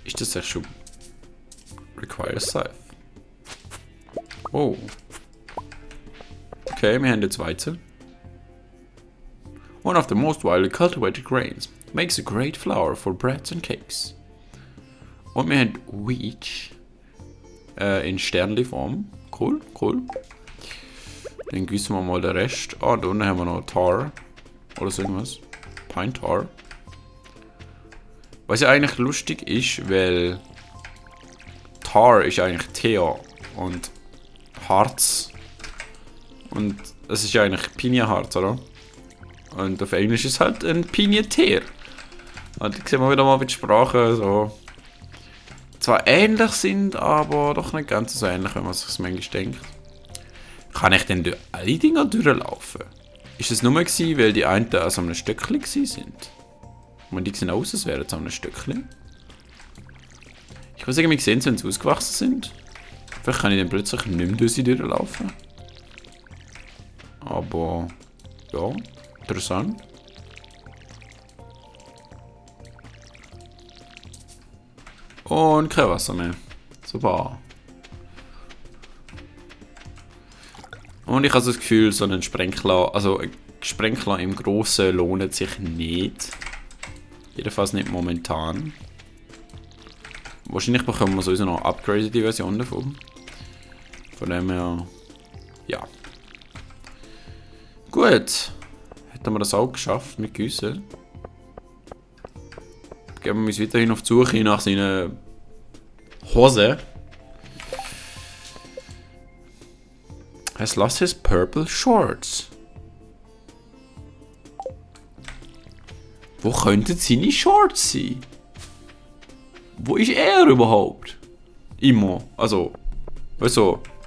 Ist das echt schon... Requires Scythe. Oh. Okay, wir haben jetzt Weizen. One of the most widely cultivated grains. Makes a great flour for breads and cakes. Und wir haben Wheat. In Sternli-Form. Cool, cool. Dann gießen wir mal den Rest. Ah, da unten haben wir noch Tar. Oder so irgendwas. Pine Tar. Was ja eigentlich lustig ist, weil Tar ist eigentlich Teer und Harz. Und das ist ja eigentlich Pinieharz, oder? Und auf Englisch ist es halt ein Pinieteer. Und da sehen wir wieder mal, wie die Sprachen so zwar ähnlich sind, aber doch nicht ganz so ähnlich, wenn man sich manchmal denkt. Kann ich denn durch alle Dinger durchlaufen? Ist es nur gewesen, weil die einen an so einem Stöckchen sind? Und die sehen aus, als wären sie an einem Stöckchen. Ich weiß irgendwie sehen, wenn sie ausgewachsen sind. Vielleicht kann ich dann plötzlich nicht mehr durch sie durchlaufen. Aber ja, interessant. Und kein Wasser mehr. Super. Und ich habe das Gefühl, so ein Sprenkler, also ein Sprenkler im Grossen lohnt sich nicht. Jedenfalls nicht momentan. Wahrscheinlich bekommen wir sowieso noch upgraded Version davon. Von dem her, ja. Gut. Hätten wir das auch geschafft mit Güsse. Geben wir uns weiterhin auf die Suche nach seinen Hosen. Has lost his purple shorts. Wo könnten seine Shorts sein? Wo ist er überhaupt? Immer. Also,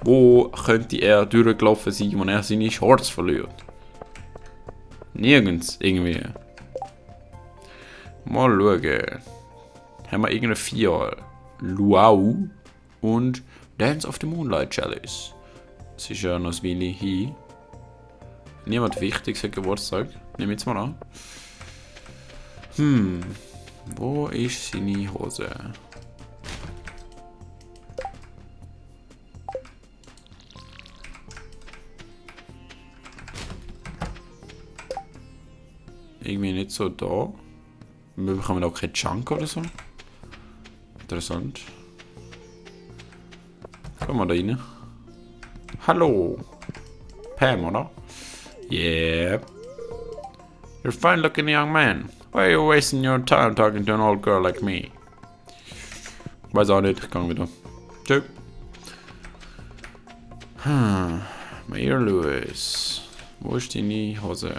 wo könnte er durchgelaufen sein, wo er seine Shorts verliert? Nirgends, irgendwie. Mal schauen. Haben wir irgendeine 4? Luau und Dance of the Moonlight Chalice. Es ist ja noch ein Weile hin. Niemand Wichtiges hat Geburtstag. Nehme ich jetzt mal an. Wo ist seine Hose? Irgendwie nicht so da. Wir bekommen auch keinen Chunk oder so. Interessant. Kommen wir da rein. Hallo. Pam, oder? Yeah. You're a fine looking young man. Why are you wasting your time talking to an old girl like me? Weiß auch nicht. Gang wieder. Tschö. Mayor Lewis. Wo ist deine Hose?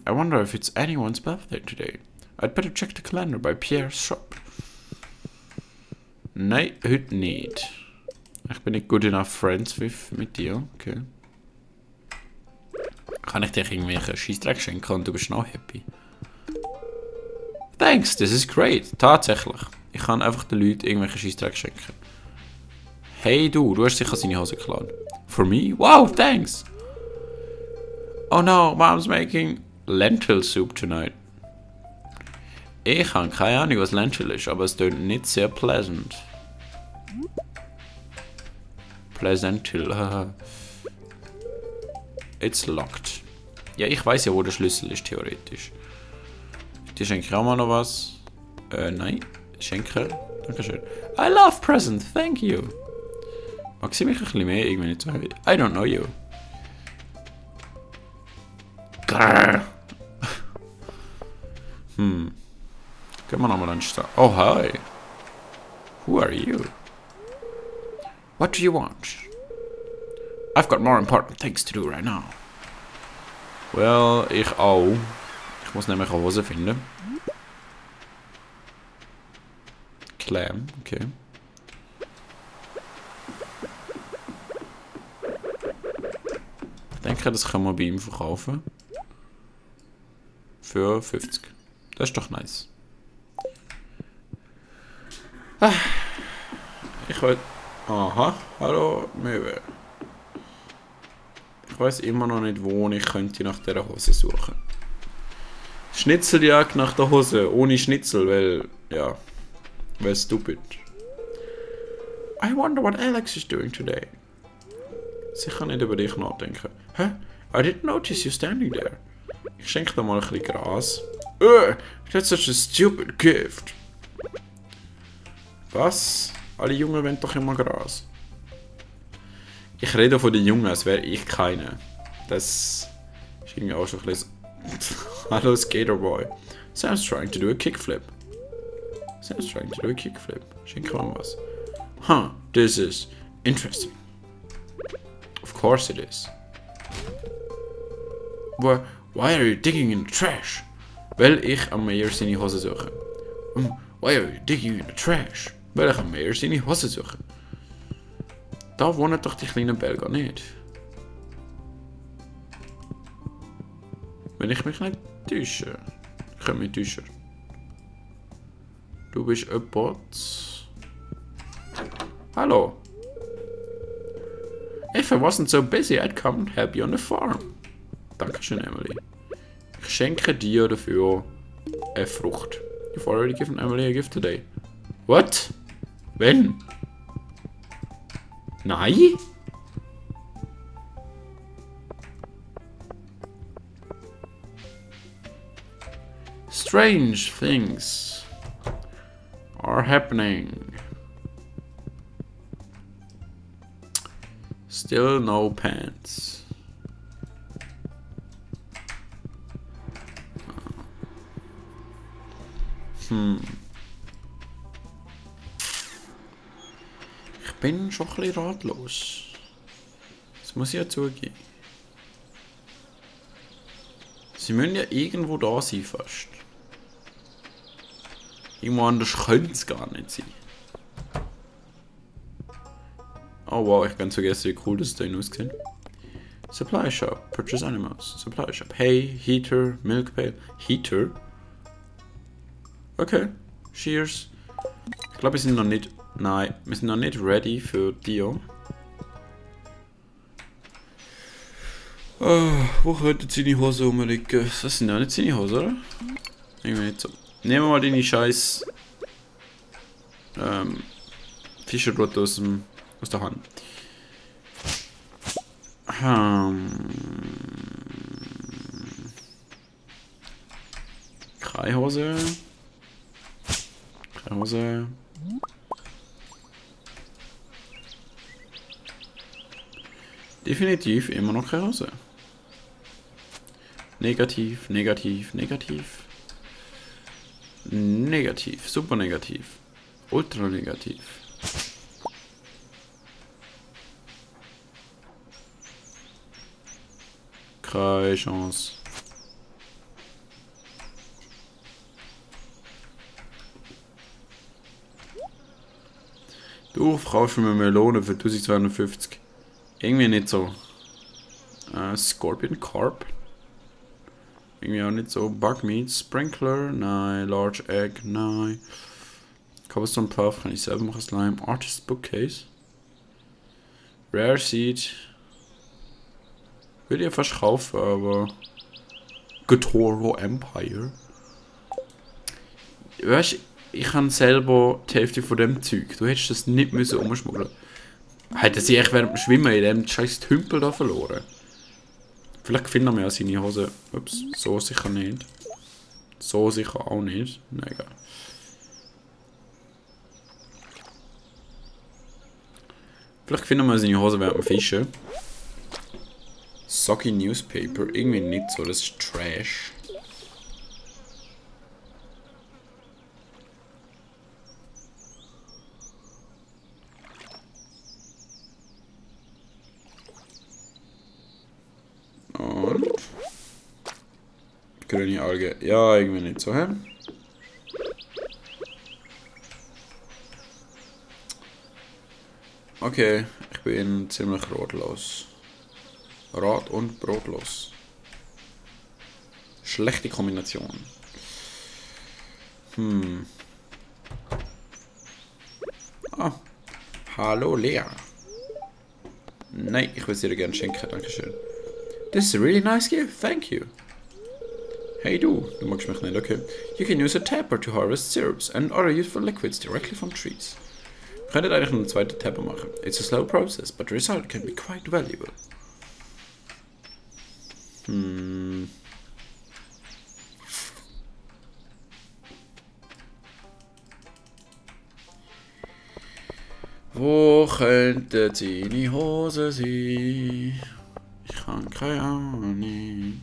I wonder if it's anyone's birthday today. I'd better check the calendar by Pierre's shop. Nein, heute nicht. Ich bin nicht good enough friends mit dir. Okay. Kann ich dir irgendwelche Scheissdreck schenken und du bist noch happy? Thanks, this is great. Tatsächlich. Ich kann einfach den Leuten irgendwelche Scheissdreck schenken. Hey du hast sicher seine Hose geklaut. For me? Wow, thanks. Oh no, mom's making lentil soup tonight. Ich habe keine Ahnung, was Lentil ist, aber es klingt nicht sehr pleasant. Pleasantil. It's locked. Ja, ich weiß ja, wo der Schlüssel ist, theoretisch. Die schenke ich auch mal noch was. Nein. Schenke. Dankeschön. I love presents, thank you. Mag sie mich ein bisschen mehr? Irgendwie nicht so. I don't know you. Grrr. Gehen wir nochmal anstehen. Oh, hi. Who are you? What do you want? I've got more important things to do right now. Well, ich auch. Ich muss nämlich eine Hose finden. Clam, okay. Ich denke, das kann man bei ihm verkaufen. Für 50. Das ist doch nice. Ich wollte... Aha, hallo, Möwe. Ich weiß immer noch nicht, wo ich könnte nach dieser Hose suchen. Schnitzeljagd nach der Hose, ohne Schnitzel, weil, ja, weil stupid. I wonder what Alex is doing today. Sicher nicht über dich nachdenken. Hä? I didn't notice you standing there. Ich schenke dir mal ein bisschen Gras. That's such a stupid gift. Was? Alle Jungen wollen doch immer Gras. Ich rede von den Jungen, als wäre ich keiner. Das ist irgendwie auch schon ein bisschen... Hallo Skaterboy. Sam's trying to do a kickflip. Schenke mal was. Huh, this is interesting. Of course it is. Why are you digging in the trash? Weil ich am Mayor seine Hose suche. Why are you digging in the trash? Weil ich am Mayor seine Hose suche. Da wohnen doch die kleinen Belger nicht. Wenn ich mich nicht täusche. Ich kann mich täuschen. Du bist ein Bot. Hallo. If I wasn't so busy, I'd come and help you on the farm. Dankeschön, Emily. Ich schenke dir dafür eine Frucht. You've already given Emily a gift today. What? Wenn? Nein? Strange things are happening. Still no pants. Ich bin schon ein bisschen ratlos. Das muss ich ja zugeben. Sie müssen ja irgendwo da sein fast. Irgendwo anders könnte es gar nicht sein. Oh wow, ich ganz vergessen, wie cool das da aussieht. Supply Shop, Purchase Animals, Supply Shop, Hay, Heater, Milk Pail, Heater? Okay, Shears. Ich glaube, wir sind noch nicht, nein, wir sind noch nicht ready für Dio. Wo könnte seine Hose rumliegen? Das sind ja nicht seine Hose, oder? Irgendwie nicht so. Nehmen wir mal deine scheiß Fischerrute aus der Hand. Keine Hose. Keine Hose. Definitiv immer noch keine Hose. Negativ, negativ, negativ. Negativ, super negativ. Ultra negativ. Keine Chance. Du verkaufst mir Melone für 1250. Irgendwie nicht so. Scorpion Carp. Irgendwie auch nicht so. Bug Meat, Sprinkler, nein. Large Egg, nein. Cobblestone Puff kann ich selber machen. Slime, Artist Bookcase. Rare Seed. Würde ich fast kaufen, aber. Gotoro Empire. Weißt du, ich habe selber die Hälfte von dem Zeug. Du hättest das nicht müssen umschmuggeln. Hätte sie echt während dem Schwimmen in dem scheiß Tümpel da verloren. Vielleicht finden wir ja seine Hose. Ups, so sicher nicht. So sicher auch nicht. Na egal. Vielleicht finden wir seine Hose während dem Fischen. Soggy Newspaper. Irgendwie nicht so, das ist Trash. Und grüne Alge. Ja, irgendwie nicht so, hä? Okay, ich bin ziemlich rotlos. Rot und brotlos. Schlechte Kombination. Ah. Hallo Lea. Nein, ich will es dir gerne schenken, dankeschön. This is a really nice gift, thank you. Hey du magst mich nicht, okay. You can use a tapper to harvest syrups and other useful liquids directly from trees. Wir könnten eigentlich noch einen zweiten Tapper machen. It's a slow process, but the result can be quite valuable. Wo könnte seine Hose sein? Ich habe keine Ahnung.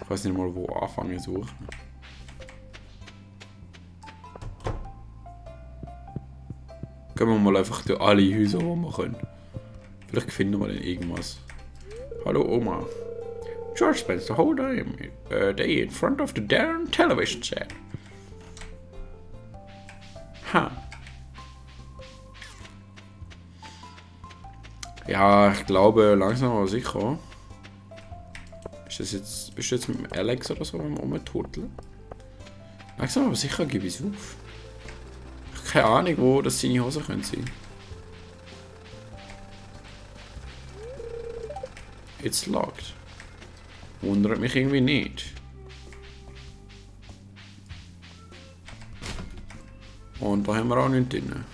Ich weiß nicht mal, wo anfangen zu suchen. Gehen wir mal einfach durch alle Häuser, die wir können. Vielleicht finden wir dann irgendwas. Hallo Oma. George spends the whole day in front of the darn television set. Ha. Ja, ich glaube langsam aber sicher. Bist du jetzt mit Alex oder so am Rumturteln? Langsam aber sicher gebe ich es auf. Ich habe keine Ahnung, wo das seine Hosen können sein. It's locked. Wundert mich irgendwie nicht. Und da haben wir auch nichts drin.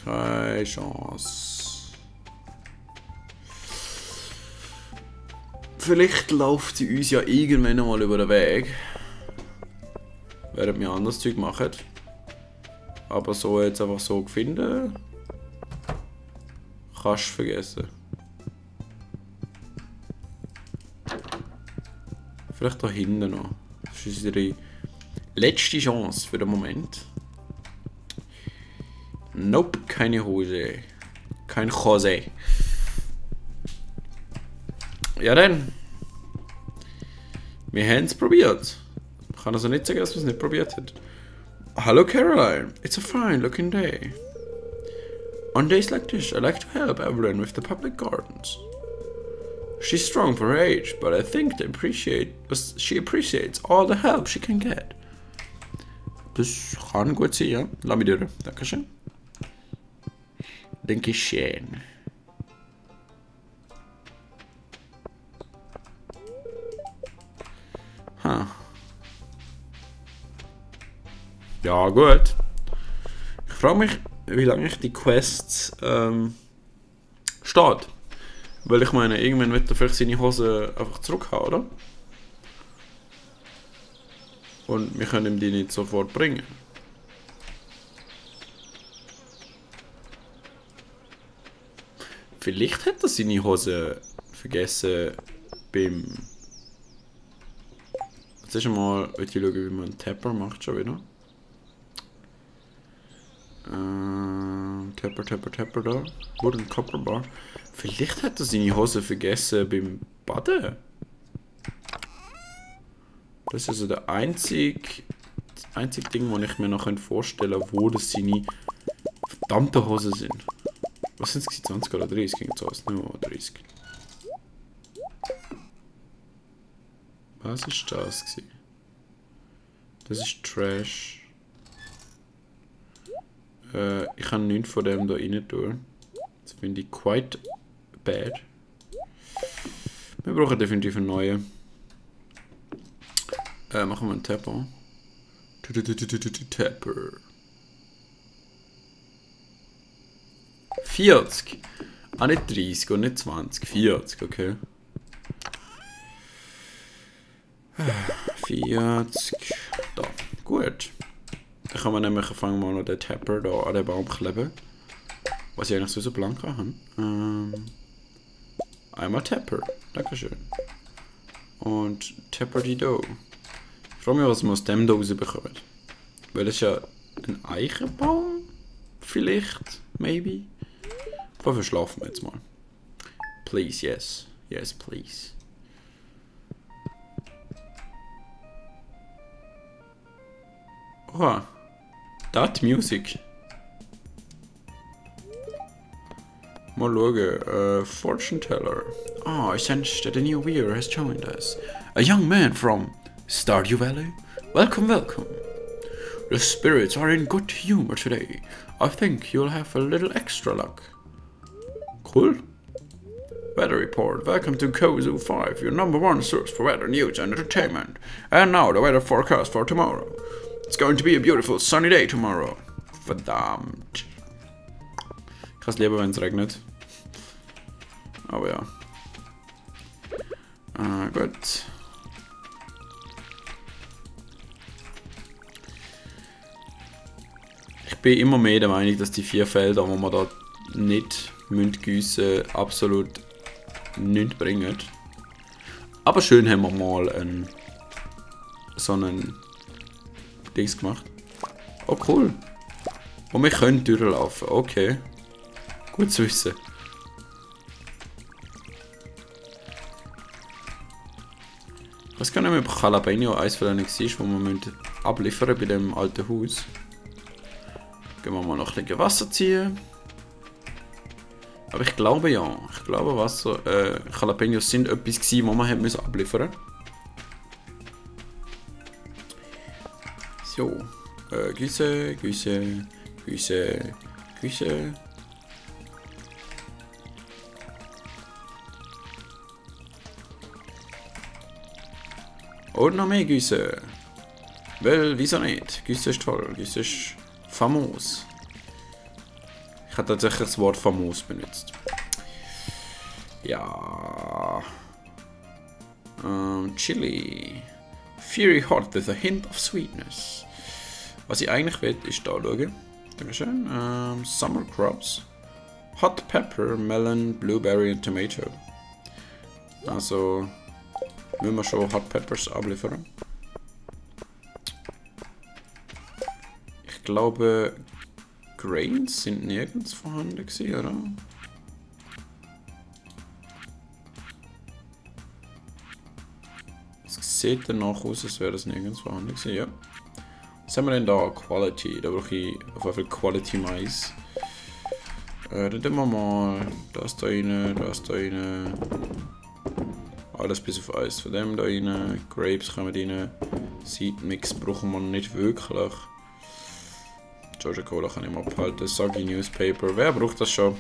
Keine Chance. Vielleicht läuft sie uns ja irgendwann mal über den Weg. Während wir anderes Zeug machen. Aber so jetzt einfach so finden, kannst du vergessen. Vielleicht da hinten noch. Das ist unsere letzte Chance für den Moment. Nope, keine Hose. Kein Hose. Ja dann. Wir haben es probiert. Ich kann also nicht sagen, dass wir es nicht probiert haben. Hello Caroline, it's a fine looking day. On days like this, I like to help Evelyn with the public gardens. She's strong for her age, but I think she appreciates all the help she can get. Das kann gut sein, ja. Lass mich durch. Dankeschön. Dankeschön. Ja, gut. Ich frage mich, wie lange ich die Quests steht. Weil ich meine, irgendwann wird er vielleicht seine Hose einfach zurückhaben, oder? Und wir können ihm die nicht sofort bringen. Vielleicht hat er seine Hose vergessen beim... Jetzt ist mal, ich schauen, wie man einen Tapper macht schon wieder. Tapper da. Wooden Copper Bar. Vielleicht hat er seine Hose vergessen beim Baden. Das ist also das einzige Ding, das ich mir noch vorstellen kann, wo das seine verdammten Hosen sind. Was sind es? 20 oder 30? Ging es aus? Nur 30. Was ist das? Das ist Trash. Ich kann nichts von dem da rein tun. Das finde ich quite bad. Wir brauchen definitiv einen neuen. Machen wir einen Tapper. Tapper. 40. Ah, nicht 30 und nicht 20. 40, okay. 40. Da, gut. Dann kann man nämlich anfangen mal noch den Tapper da an den Baum kleben. Was ich eigentlich so blank habe. Einmal Tapper. Dankeschön. Und Tapper die da. Ich frage mich, was man aus dem da rausbekommen. Weil das ist ja ein Eichenbaum? Vielleicht? Maybe? Dafür schlafen wir jetzt mal. Please, yes. Yes, please. Oha. That music. Mal schauen. Fortune Teller. I sense that a new viewer has joined us. A young man from Stardew Valley. Welcome, welcome. The spirits are in good humor today. I think you'll have a little extra luck. Cool. Weather report. Welcome to Kozu 5, your #1 source for weather news and entertainment. And now the weather forecast for tomorrow. It's going to be a beautiful sunny day tomorrow. Verdammt. Ich kann es lieber, wenn es regnet. Aber ja. Gut. Ich bin immer mehr der Meinung, dass die 4 Felder, die wir da nicht gießen, absolut nichts bringen. Aber schön haben wir mal so einen Dings gemacht. Oh cool. Und wir können durchlaufen. Okay. Gut zu wissen. Ich weiß gar nicht mehr, ob Jalapeno eins von denen war, wo wir abliefern bei dem alten Haus. Gehen wir mal noch ein bisschen Wasser ziehen. Aber ich glaube ja. Ich glaube Wasser. Jalapenos sind etwas gewesen, was man hat abliefern musste. So. Güsse. Und noch mehr Güsse. Weil, wieso nicht? Güsse ist toll. Güsse ist famos. Ich habe tatsächlich das Wort famos benutzt. Ja. Chili. Fiery hot with a hint of sweetness. Was ich eigentlich will, ist da schauen. Dankeschön. Summer crops. Hot pepper, melon, blueberry und tomato. Also müssen wir schon Hot Peppers abliefern. Ich glaube, Grains sind nirgends vorhanden gewesen, oder? Es sieht danach aus, als wäre das nirgends vorhanden gewesen, ja. Was haben wir denn da? Quality. Da brauche ich auf jeden Fall Quality Mais. Dann tun wir mal das da rein, das da rein. Alles bis auf Eis von dem da rein. Grapes kommen rein. Seed Mix brauchen wir nicht wirklich. Georgia Cola kann ich mal abhalten. Soggy Newspaper. Wer braucht das schon?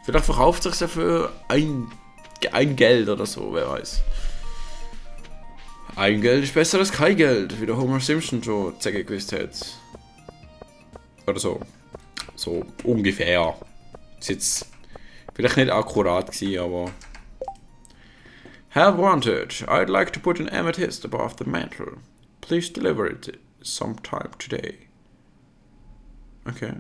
Vielleicht verkauft sich ja für ein Geld oder so, wer weiß. Ein Geld ist besser als kein Geld, wie der Homer Simpson schon gewusst hat. Oder so. So ungefähr. Ist jetzt vielleicht nicht akkurat gewesen, aber. Have wanted. I'd like to put an amethyst above the mantle. Please deliver it sometime today. Okay.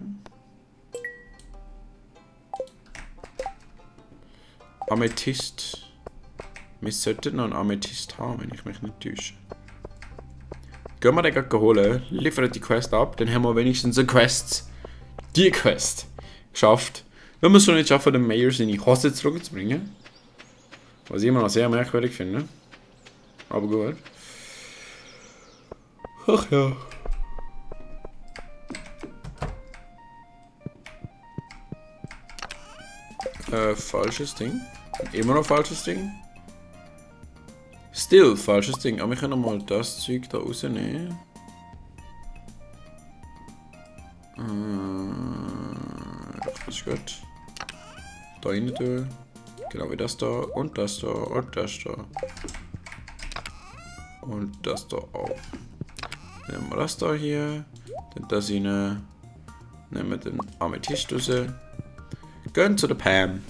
Amethyst. Wir sollten noch einen Amethyst haben, wenn ich mich nicht täusche. Gehen wir den gleich holen, liefern die Quest ab, dann haben wir wenigstens eine Quest. Die Quest. Geschafft. Wenn wir es schon nicht schaffen, den Mayor seine Hose zurückzubringen. Was ich immer noch sehr merkwürdig finde. Aber gut. Ach ja. Falsches Ding. Immer noch falsches Ding. Still falsches Ding. Aber wir können mal das Zeug da rausnehmen. Das ist gut. Da rein tun. Genau wie das da. Und das da. Und das da. Und das da auch. Nehmen wir das da hier. Dann das rein. Nehmen wir den Amethyst raus. Gehen zu der Pam.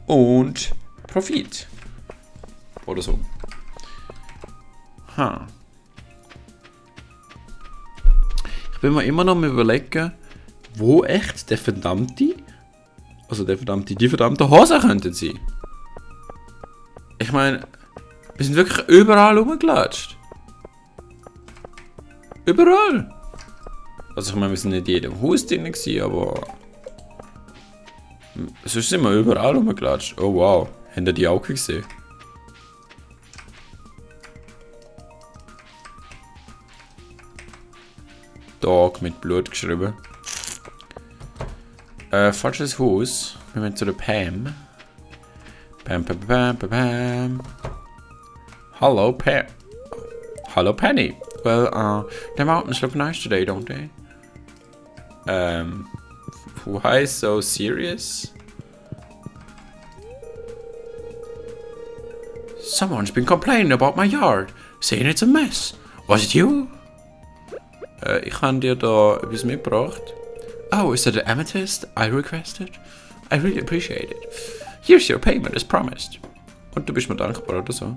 Und Profit. Oder so. Ha. Ich bin mir immer noch mal überlegen, wo echt die verdammte Hose könnte sein. Ich meine, wir sind wirklich überall rumgelatscht. Überall. Also ich meine, wir sind nicht in jedem Haus drin gewesen, aber sonst sind wir überall rumgelatscht. Oh wow, habt ihr die auch gesehen? Dog mit Blut geschrieben. Falsches Haus. Wir müssen zu der Pam. Pam. Hallo Pam. Hallo Penny. Well, the mountains look nice today, don't they? Why so serious? Someone's been complaining about my yard, saying it's a mess. Was it you? Ich habe dir da etwas mitgebracht. Oh, is that an amethyst I requested? I really appreciate it. Here's your payment as promised. Und du bist mir dankbar oder so?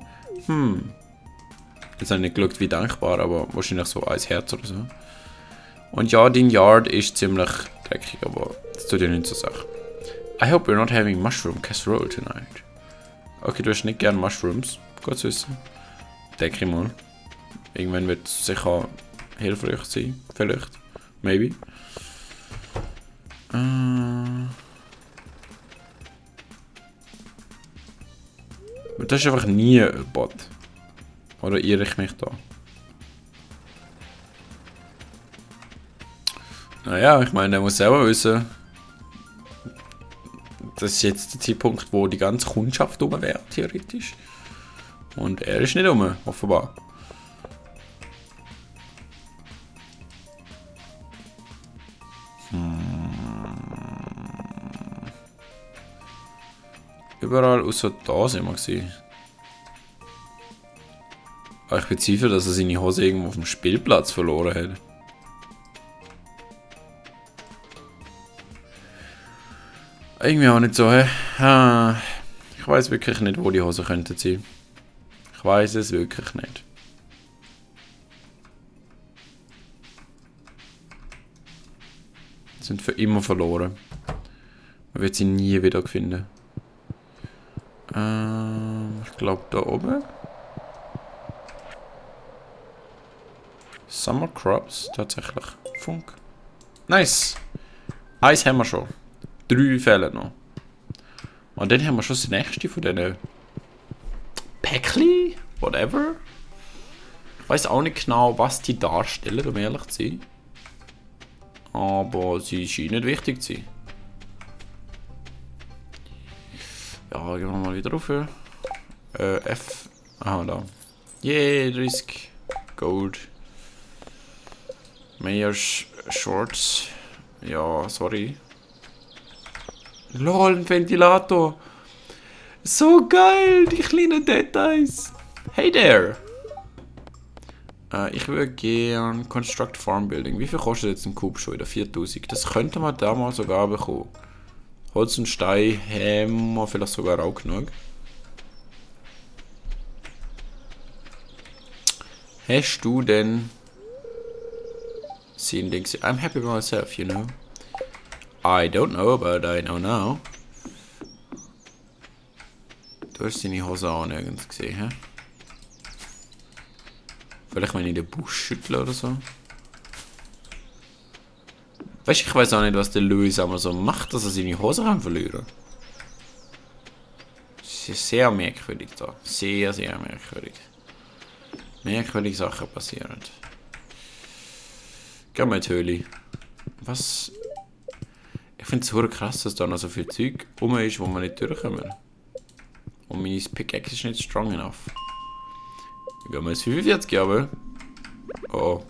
Jetzt habe ich nicht geschaut, wie dankbar, aber wahrscheinlich so ein Herz oder so. Und ja, dein Yard ist ziemlich dreckig, aber das tut ja nicht zur Sache. I hope we're not having mushroom casserole tonight. Okay, du hast nicht gern Mushrooms. Gut zu wissen. Denke ich mal. Irgendwann wird es sicher hilfreich sein. Vielleicht. Maybe. Das ist einfach nie ein Bot. Oder irre ich mich da? Naja, ich meine, er muss selber wissen. Das ist jetzt der Zeitpunkt, wo die ganze Kundschaft rum wäre, theoretisch. Und er ist nicht rum, offenbar. Überall außer da sind wir gewesen. Aber ich bezweifle, dass er seine Hose irgendwo auf dem Spielplatz verloren hat. Irgendwie auch nicht so, hä? Ich weiß wirklich nicht, wo die Hosen könnten sein. Ich weiß es wirklich nicht. Sie sind für immer verloren. Man wird sie nie wieder finden. Ich glaube da oben. Summer Crops, tatsächlich. Funk. Nice! Eins haben wir schon. 3 fehlen noch. Und dann haben wir schon das nächste von diesen Päckli, whatever. Ich weiß auch nicht genau, was die darstellen, um ehrlich zu sein. Aber sie scheinen wichtig zu sein. Ja, gehen wir mal wieder rauf. F. Aha, da. Yeah, Risk. Gold. Mayors Shorts. Ja, sorry. LOL, ein Ventilator. So geil, die kleinen Details. Hey there. Ich würde gern Construct Farm Building. Wie viel kostet jetzt ein Cube schon wieder? 4000. Das könnte man damals sogar bekommen. Holz und Stein haben wir vielleicht sogar auch genug. Hast du denn seen Dings? I'm happy with myself, you know. I don't know, but I know now. Du hast deine Hose auch nirgends gesehen, hä? Vielleicht wenn ich den Busch schüttle oder so. Weißt du, ich weiß auch nicht, was der Louis einmal so macht, dass er seine Hose verlieren kann. Das ist sehr merkwürdig da. Sehr, sehr merkwürdig. Merkwürdige Sachen passieren. Gehen wir in die Höhle. Was? Ich finde es super krass, dass da noch so viel Zeug rum ist, wo wir nicht durchkommen. Und meine Pickaxe ist nicht strong enough. Gehen wir ins 45 aber. Oh.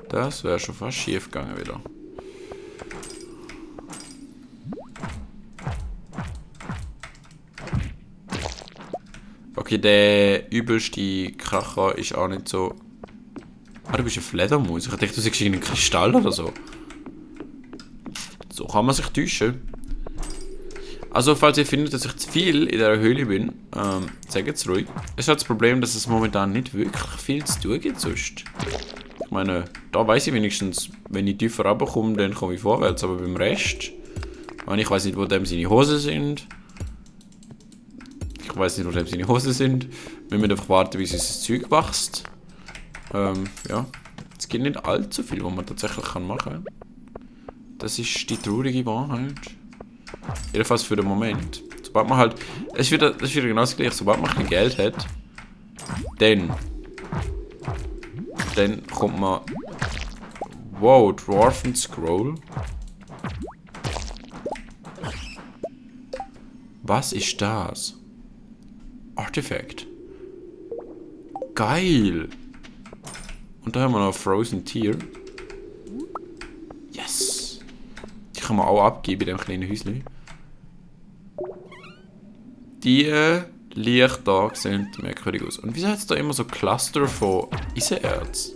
Das wäre schon fast schief gegangen wieder. Okay, der übelste Kracher ist auch nicht so... Ah, du bist eine Fledermaus. Ich dachte, du siehst einen Kristall oder so. So kann man sich täuschen. Also, falls ihr findet, dass ich zu viel in dieser Höhle bin, sagt es ruhig. Es hat das Problem, dass es momentan nicht wirklich viel zu tun gibt sonst. Ich meine, da weiß ich wenigstens, wenn ich tiefer runterkomme, dann komme ich vorwärts. Aber beim Rest, ich weiß nicht, wo dem seine Hosen sind. Ich weiß nicht, wo dem seine Hosen sind. Wir müssen einfach warten, bis unser Zeug wächst. Ja. Es gibt nicht allzu viel, was man tatsächlich machen kann. Das ist die traurige Wahrheit. Jedenfalls für den Moment. Sobald man halt... Das ist wieder genau das gleiche. Sobald man kein Geld hat, dann kommt man... Wow, Dwarfen Scroll. Was ist das? Artifact. Geil. Und da haben wir noch Frozen Tier. Yes. Die kann man auch abgeben in dem kleinen Häuschen. Die Lichter sehen merkwürdig aus. Und wieso hat es da immer so Cluster von Eisenerz?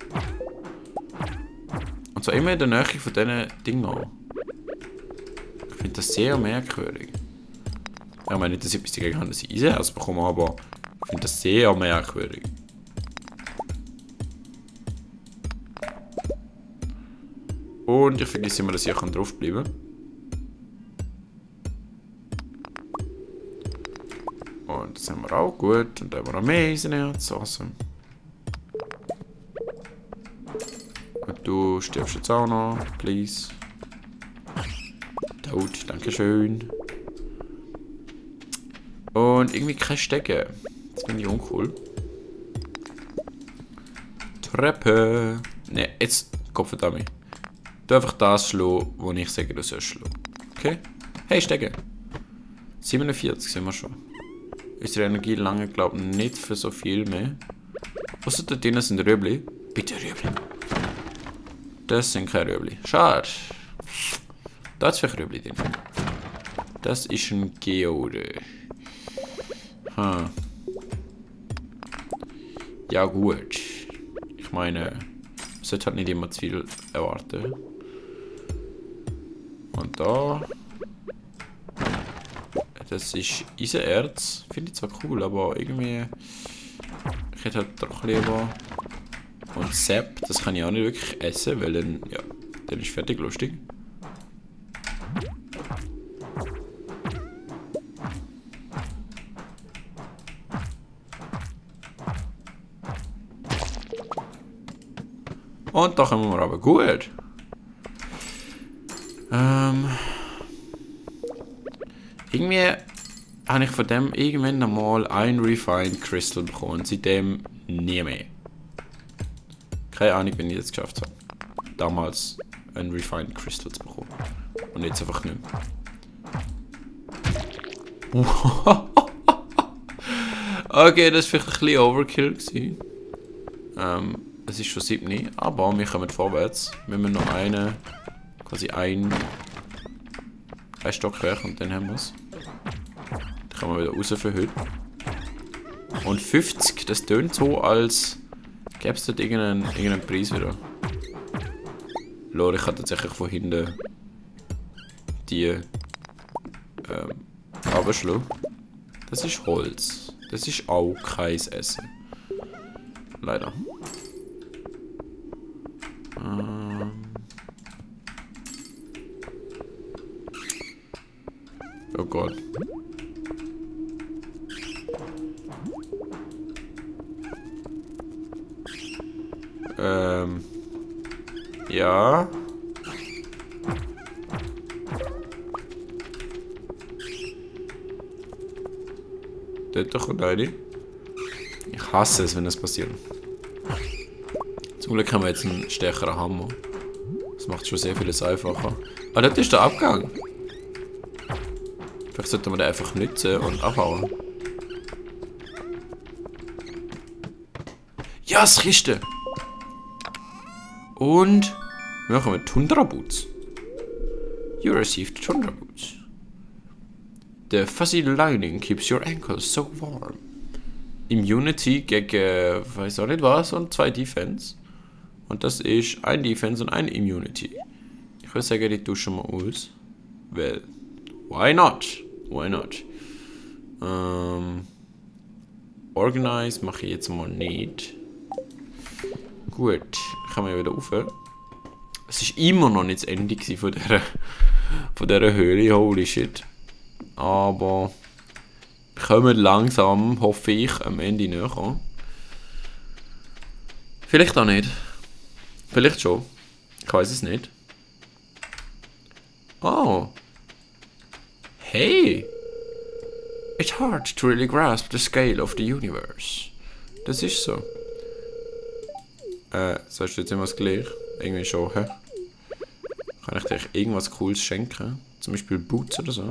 Und zwar immer in der Nähe von diesen Dingen. Ich finde das sehr merkwürdig. Ja, ich meine nicht, dass ich etwas dagegen habe, dass ich Eisenerz bekomme, aber ich finde das sehr merkwürdig. Und ich vergesse immer, dass ich hier draufbleiben kann. Und das haben wir auch gut. Und dann haben wir noch mehr Eisenerz. Awesome. Und du stirbst jetzt auch noch, please. Tot, dankeschön. Und irgendwie kein Stecken. Das finde ich uncool. Treppe. Ne, jetzt Kopfendammi. Du einfach das schlagen, wo ich sage, du sollst schlagen. Okay? Hey, Stecken. 47 sind wir schon. Unsere Energie lange, glaube ich, nicht für so viel mehr. Außer da drinnen sind Röbli. Bitte Röbli. Das sind keine Röbli. Schade. Da ist vielleicht Röbli drin. Das ist ein Geode. Ja gut. Ich meine, man sollte halt nicht immer zu viel erwarten. Und da... Das ist Eisenerz. Finde ich zwar cool, aber irgendwie... Ich hätte halt doch lieber... Und Sepp, das kann ich auch nicht wirklich essen, weil dann... Ja, dann ist fertig lustig. Und da kommen wir aber gut. Irgendwie habe ich von dem irgendwann einmal ein Refined Crystal bekommen. Seitdem nie mehr. Keine Ahnung, wenn ich das geschafft habe. Damals ein Refined Crystal zu bekommen. Und jetzt einfach nicht mehr. Okay, das war vielleicht ein bisschen Overkill gewesen. Es ist schon 7, aber wir kommen vorwärts. Wir müssen noch quasi ein Stockwerk und dann haben wir es. Dann kommen wir wieder raus für heute. Und 50, das tönt so, als gäbe es dort irgendeinen Preis wieder. Lol, ich habe tatsächlich von hinten die abgeschlagen. Das ist Holz. Das ist auch kein Essen. Leider. Oh Gott. Ja. Dort kommt eine. Ich hasse es, wenn das passiert. Zum Glück haben wir jetzt einen stärkeren Hammer. Das macht schon sehr vieles einfacher. Ah, dort ist der Abgang. Vielleicht sollten wir den einfach nutzen und abhauen. Ja, das Kiste! Und wir machen mit Tundra Boots. You received Tundra Boots. The fuzzy lining keeps your ankles so warm. Immunity gegen, weiß auch nicht was, und 2 Defense. Und das ist ein Defense und ein Immunity. Ich würde sagen, die tauschen wir aus. Weil, why not? Why not? Organize mache ich jetzt mal nicht. Gut, kann man wieder rauf. Es ist immer noch nicht das Ende von dieser Höhle, holy shit. Aber wir kommen langsam, hoffe ich, am Ende näher. Vielleicht auch nicht. Vielleicht schon. Ich weiß es nicht. Oh. Hey. It's hard to really grasp the scale of the universe. Das ist so. Sagst du jetzt immer das Gleiche? Irgendwie schon, hä? Kann ich dir irgendwas Cooles schenken? Zum Beispiel Boots oder so?